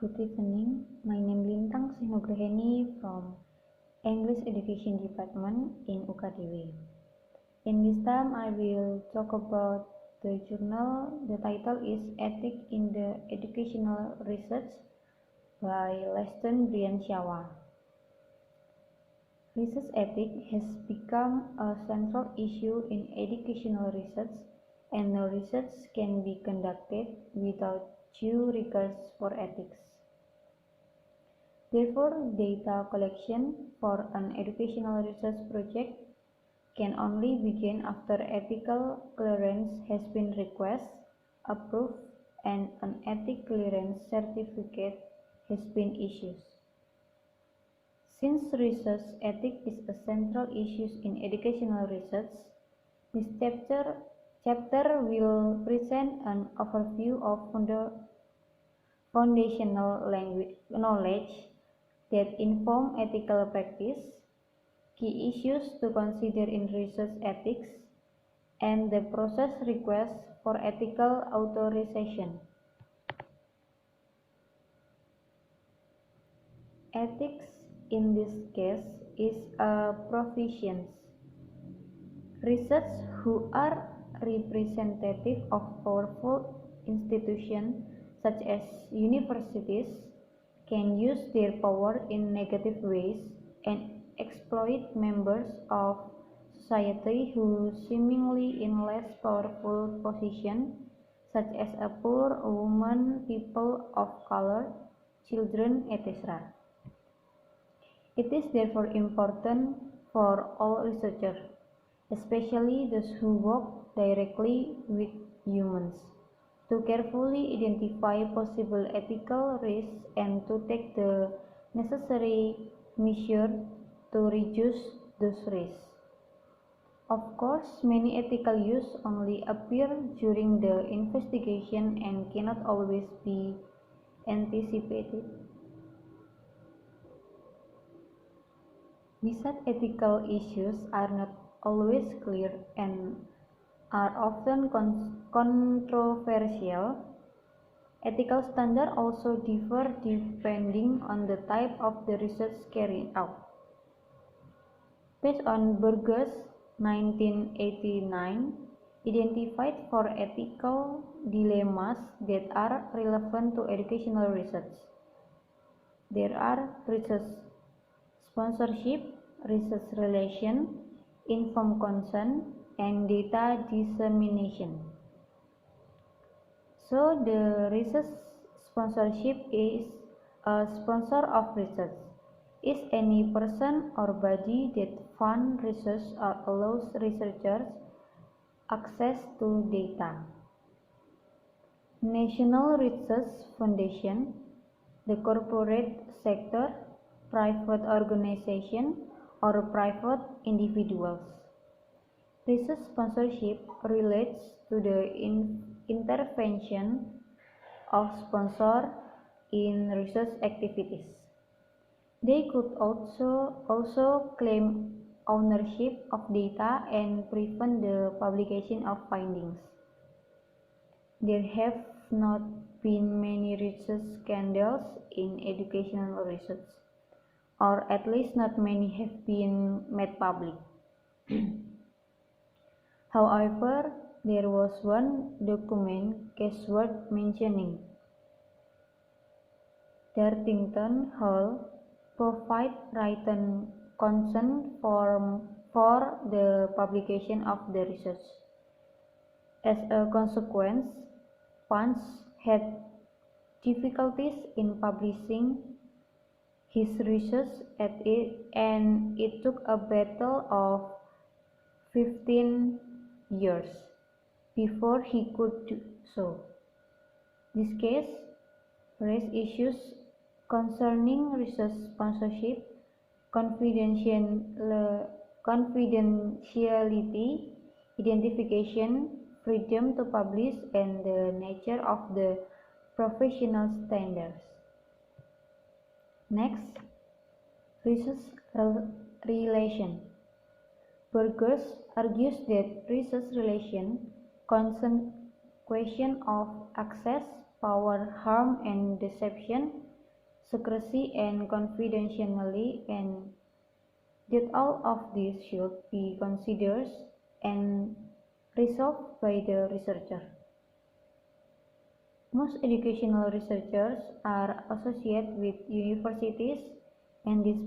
Good evening. My name is Lintang Sihnugraheni from English Education Department in UKDW. In this time, I will talk about the journal. The title is Ethics in the Educational Research by Leston Brian Shawa. Research ethics has become a central issue in educational research, and no research can be conducted without due regards for ethics. Therefore, data collection for an educational research project can only begin after ethical clearance has been requested, approved, and an ethics clearance certificate has been issued. Since research ethics is a central issue in educational research, this chapter will present an overview of foundational knowledge that inform ethical practice, key issues to consider in research ethics, and the process request for ethical authorization. Ethics in this case is a profession. Research who are representative of powerful institutions such as universities can use their power in negative ways and exploit members of society who seemingly in less powerful position, such as a poor woman, people of color, children, etc. It is therefore important for all researchers, especially those who work directly with humans, to carefully identify possible ethical risks and to take the necessary measures to reduce those risks. Of course, many ethical issues only appear during the investigation and cannot always be anticipated. Besides, ethical issues are not always clear and are often controversial. Ethical standards also differ depending on the type of the research carried out. Based on Burgess 1989, identified four ethical dilemmas that are relevant to educational research. There are research sponsorship, research relation, informed consent, and data dissemination. So the research sponsorship is a sponsor of research. Is any person or body that fund research or allows researchers access to data. National Research Foundation, the corporate sector, private organization, or private individuals. Research sponsorship relates to the intervention of sponsors in research activities. They could also claim ownership of data and prevent the publication of findings. There have not been many research scandals in educational research, or at least not many have been made public. However, there was one document case worth mentioning. Dartington Hall provided written consent for the publication of the research. As a consequence, Punch had difficulties in publishing his research and it took a battle of 15 years before he could do so. This case raised issues concerning research sponsorship, confidentiality, identification, freedom to publish, and the nature of the professional standards. Next, research relation. Burgess argues that research relation concern question of access, power, harm, and deception secrecy and confidentiality, and that all of these should be considered and resolved by the researcher. Most educational researchers are associated with universities, and this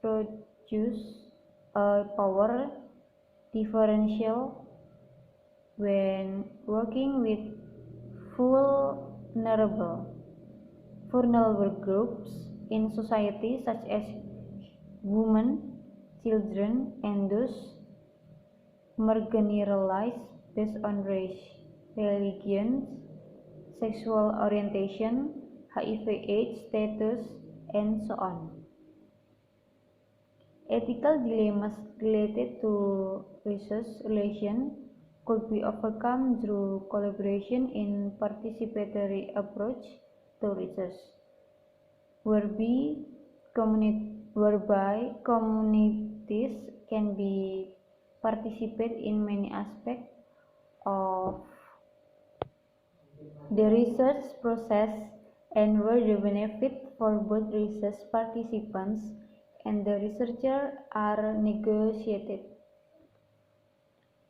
produces a power differential when working with vulnerable vulnerable groups in society such as women, children, and those marginalized based on race, religion, sexual orientation, HIV/AIDS status, and so on. Ethical dilemmas related to research could be overcome through collaboration in participatory approach to research, whereby communities can be participate in many aspects of the research process, and where the benefit for both research participants and the researcher are negotiated.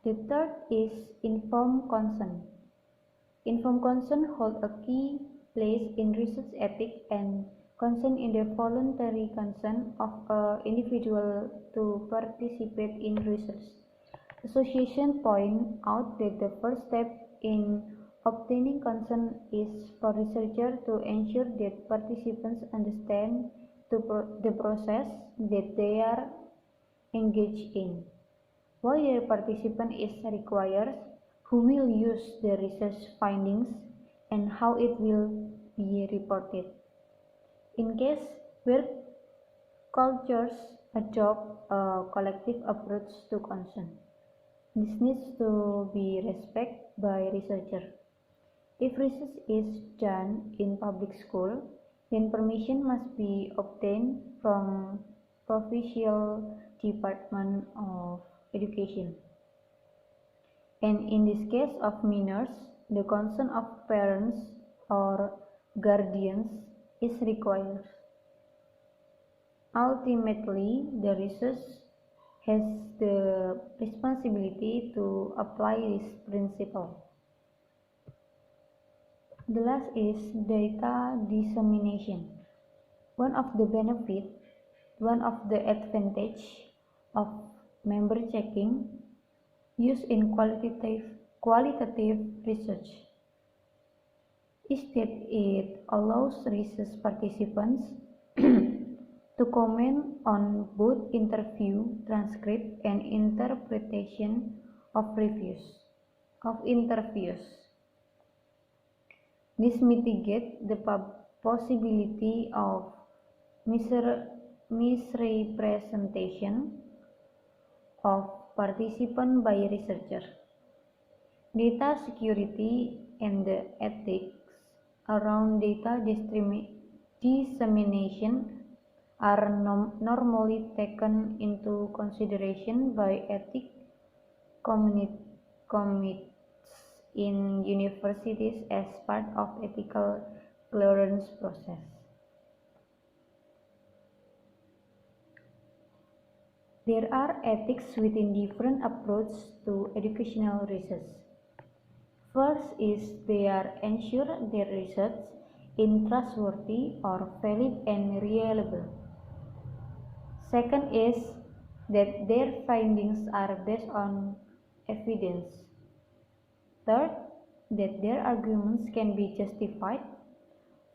The third is informed consent. Informed consent holds a key place in research ethics, and consent in the voluntary consent of an individual to participate in research. Association point out that the first step in obtaining consent is for researchers to ensure that participants understand the process that they are engaged in. Why the participant is required, who will use the research findings, and how it will be reported. In case where cultures adopt a collective approach to consent, this needs to be respected by researchers. If research is done in public school, then permission must be obtained from provincial department of education. And in this case of minors, the consent of parents or guardians is required. Ultimately, the research has the responsibility to apply this principle. The last is data dissemination. One of the advantage of member checking used in qualitative research is that it allows research participants to comment on both interview transcript and interpretation of interviews. This mitigates the possibility of misrepresentation of participants by researchers. Data security and the ethics around data dissemination are normally taken into consideration by ethics committees in universities as part of ethical clearance process. There are ethics within different approaches to educational research. First is they are ensure their research is trustworthy or valid and reliable. Second is that their findings are based on evidence. Third, that their arguments can be justified.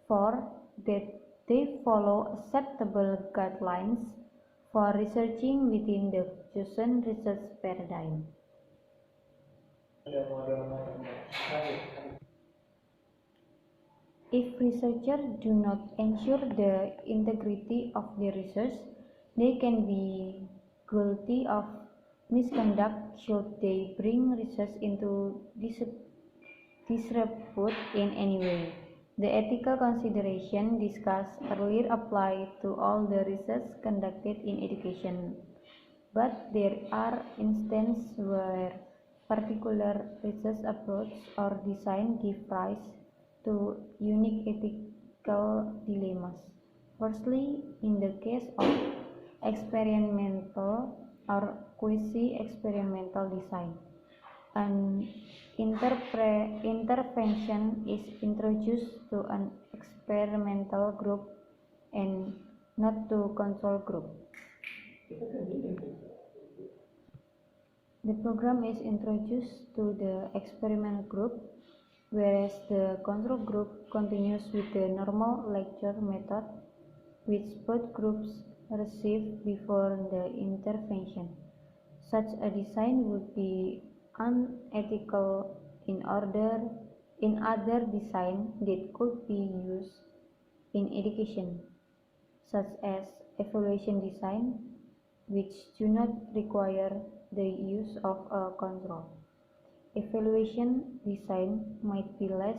Fourth, that they follow acceptable guidelines for researching within the chosen research paradigm. If researchers do not ensure the integrity of their research, they can be guilty of misconduct should they bring research into disrepute in any way. The ethical consideration discussed earlier apply to all the research conducted in education, but there are instances where particular research approach or design give rise to unique ethical dilemmas. Firstly, in the case of experimental or quasi-experimental design, an intervention is introduced to an experimental group and not to control group. The program is introduced to the experiment group, whereas the control group continues with the normal lecture method which both groups receive before the intervention. Such a design would be unethical in other designs that could be used in education, such as evaluation design, which do not require the use of a control. Evaluation design might be less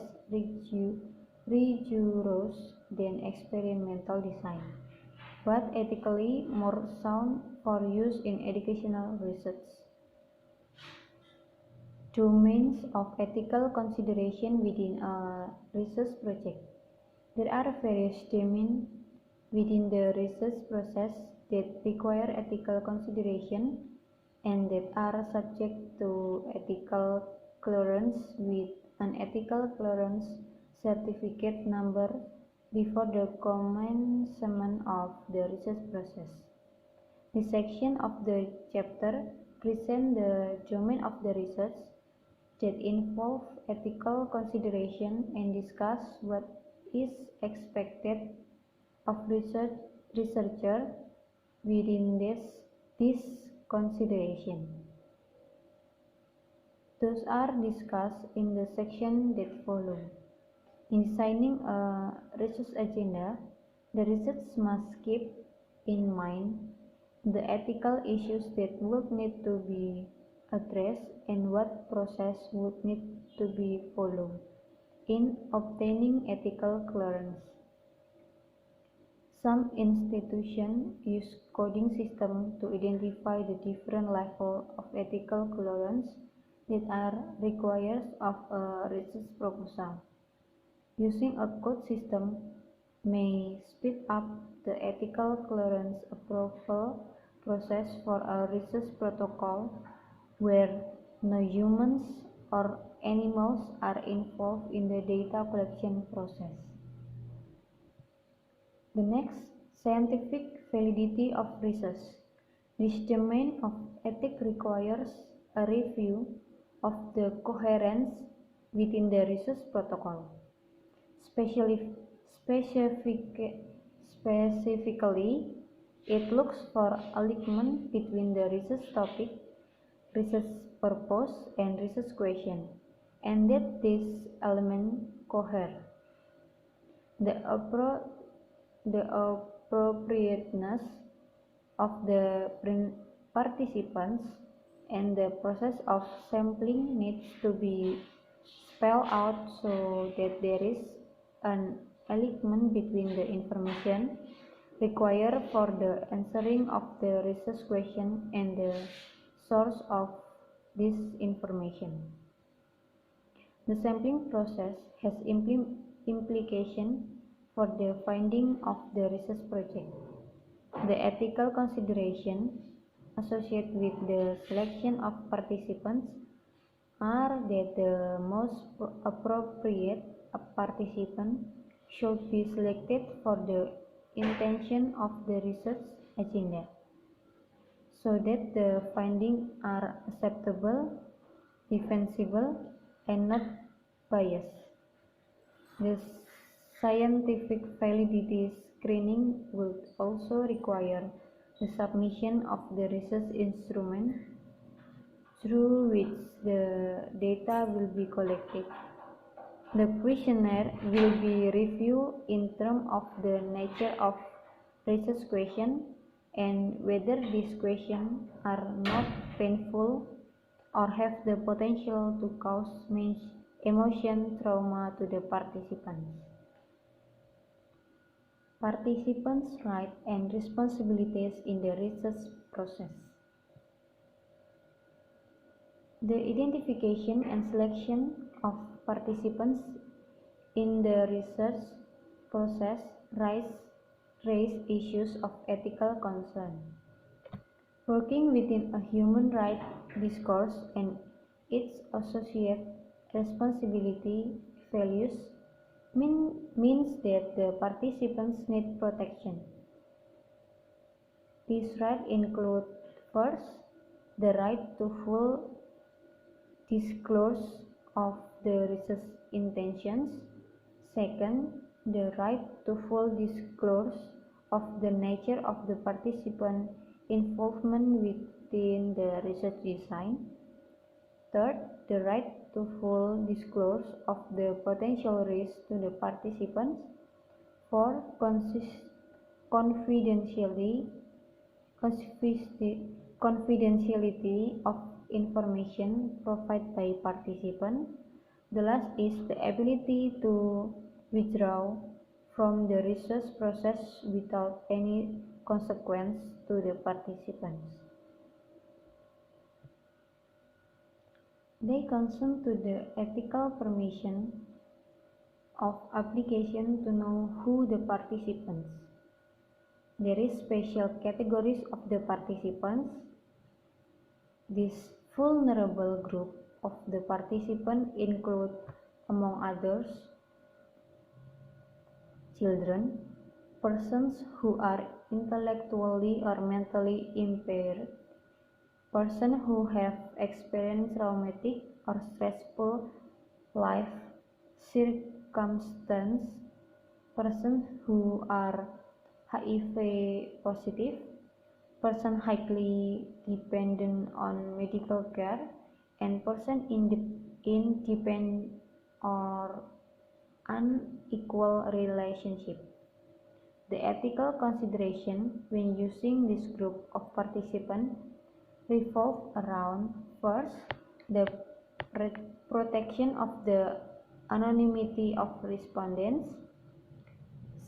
rigorous than experimental design, but ethically more sound for use in educational research. Domains of ethical consideration within a research project. There are various domains within the research process that require ethical consideration and that are subject to ethical clearance with an ethical clearance certificate number before the commencement of the research process. This section of the chapter presents the domain of the research that involve ethical consideration and discuss what is expected of researcher within this consideration. Those are discussed in the section that follow. In designing a research agenda, the research must keep in mind the ethical issues that would need to be addressed and what process would need to be followed in obtaining ethical clearance. Some institutions use coding systems to identify the different levels of ethical clearance that are required of a research proposal. Using a code system may speed up the ethical clearance approval process for a research protocol where no humans or animals are involved in the data collection process. The next, scientific validity of research. This domain of ethics requires a review of the coherence within the research protocol. Specifically, it looks for alignment between the research topic, research purpose, and research question, and that these elements cohere. The appropriateness of the participants and the process of sampling needs to be spelled out so that there is an alignment between the information required for the answering of the research question and the source of this information. The sampling process has implication for the finding of the research project. The ethical consideration associated with the selection of participants are that the most appropriate participant should be selected for the intention of the research agenda, so that the findings are acceptable, defensible, and not biased. The scientific validity screening would also require the submission of the research instrument through which the data will be collected. The questionnaire will be reviewed in terms of the nature of research question and whether these questions are not painful or have the potential to cause emotion trauma to the participants. Participants' rights and responsibilities in the research process. The identification and selection of participants in the research process raise issues of ethical concern. Working within a human rights discourse and its associated responsibility values means that the participants need protection. These rights include first, the right to full disclosure of the research intentions. Second, the right to full disclosure of the nature of the participant involvement within the research design. Third, the right to full disclosure of the potential risk to the participants. Fourth, confidentiality of information provided by participants. The last is the ability to withdraw from the research process without any consequence to the participants. They consent to the ethical permission of application to know who the participants. There is special categories of the participants. This vulnerable group of the participants include, among others, children, persons who are intellectually or mentally impaired, persons who have experienced traumatic or stressful life circumstances, persons who are HIV positive, persons highly dependent on medical care, and persons in independent or unequal relationship. The ethical consideration when using this group of participants revolve around, first, the protection of the anonymity of respondents.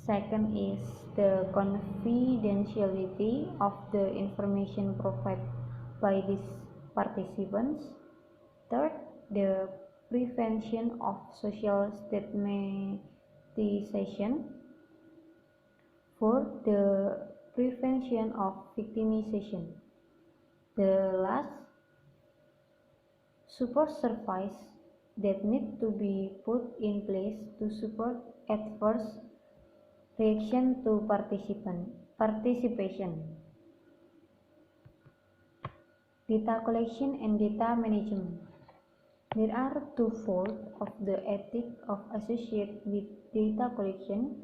Second is the confidentiality of the information provided by these participants. Third, the prevention of social stigmatization. Fourth, the prevention of victimization. The last, support services that need to be put in place to support adverse reaction to participation. Data collection and data management. There are two folds of the ethics of associated with data collection.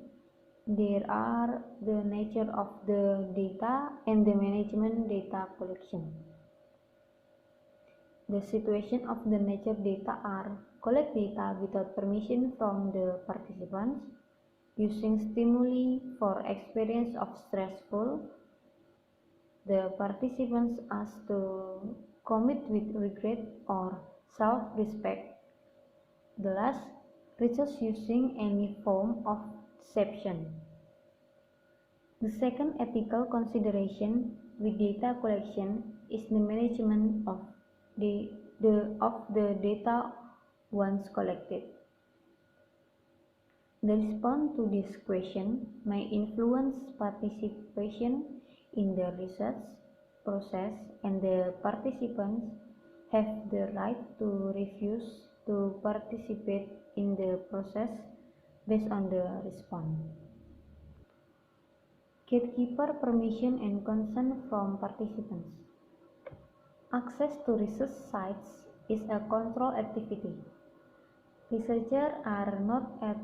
There are the nature of the data and the management data collection. The situation of the nature data are collect data without permission from the participants, using stimuli for experience of stressful. The participants asked to commit with regret or self-respect. The last, research using any form of deception. The second ethical consideration with data collection is the management of the data once collected. The response to this question may influence participation in the research process, and the participants have the right to refuse to participate in the process based on the response. Gatekeeper permission and consent from participants. Access to research sites is a controlled activity. Researchers are not at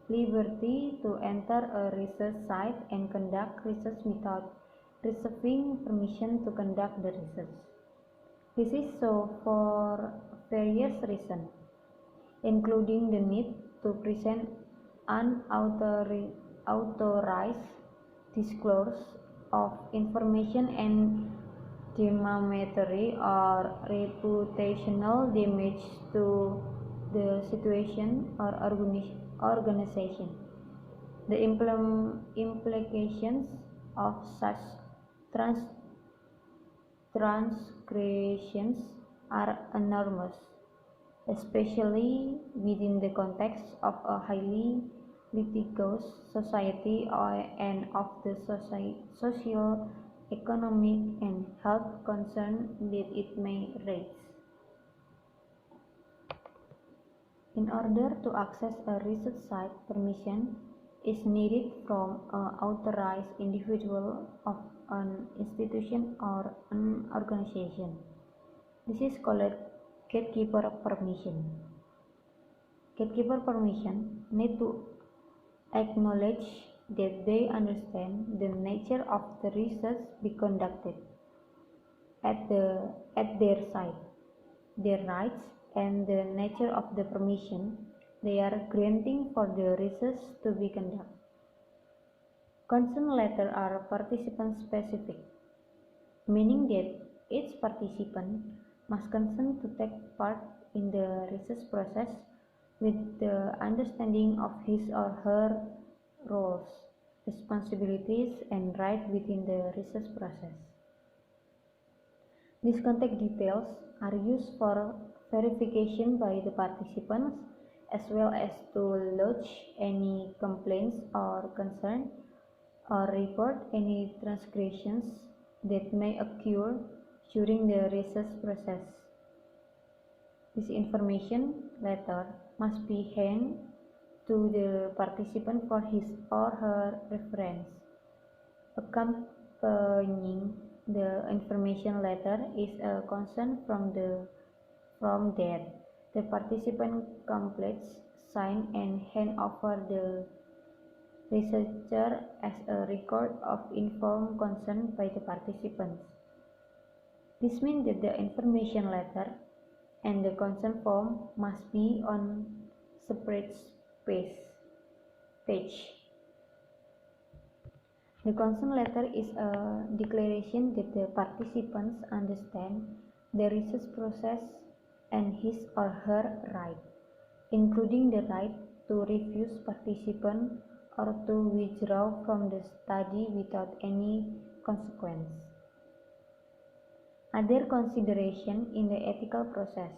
liberty to enter a research site and conduct research without receiving permission to conduct the research. This is so for various reasons, including the need to present unauthorized disclosure of information and defamatory or reputational damage to the situation or organization. The implications of such transgressions are enormous, especially within the context of a highly litigious society and of the social, economic, and health concerns that it may raise. In order to access a research site, permission is needed from an authorized individual of an institution or an organization. This is called gatekeeper permission. Gatekeeper permission need to acknowledge that they understand the nature of the research be conducted at their site, their rights, and the nature of the permission they are granting for the research to be conducted. Consent letters are participant specific, meaning that each participant must consent to take part in the research process with the understanding of his or her roles, responsibilities, and rights within the research process. These contact details are used for verification by the participants as well as to lodge any complaints or concern or report any transgressions that may occur during the research process. This information letter must be handed to the participant for his or her reference. Accompanying the information letter is a consent from that the participant completes, sign, and hand over the researcher as a record of informed consent by the participants. This means that the information letter and the consent form must be on separate page. The consent letter is a declaration that the participants understand the research process and his or her right, including the right to refuse participation or to withdraw from the study without any consequence. Other consideration in the ethical process.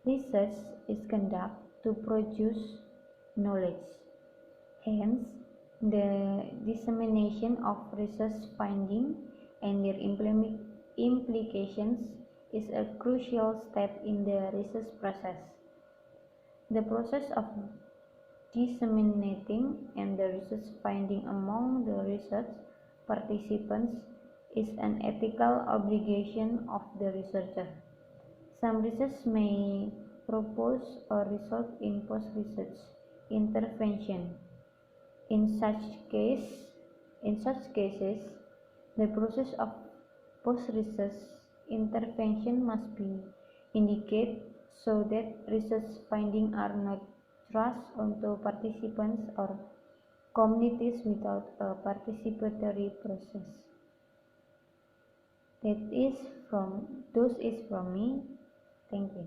Research is conducted to produce knowledge. Hence, the dissemination of research findings and their implications is a crucial step in the research process. The process of disseminating and the research finding among the research participants is an ethical obligation of the researcher. Some research may propose or result in post-research intervention. In such cases, the process of post-research intervention must be indicated so that research findings are not thrust onto participants or communities without a participatory process. Those is from me. Thank you.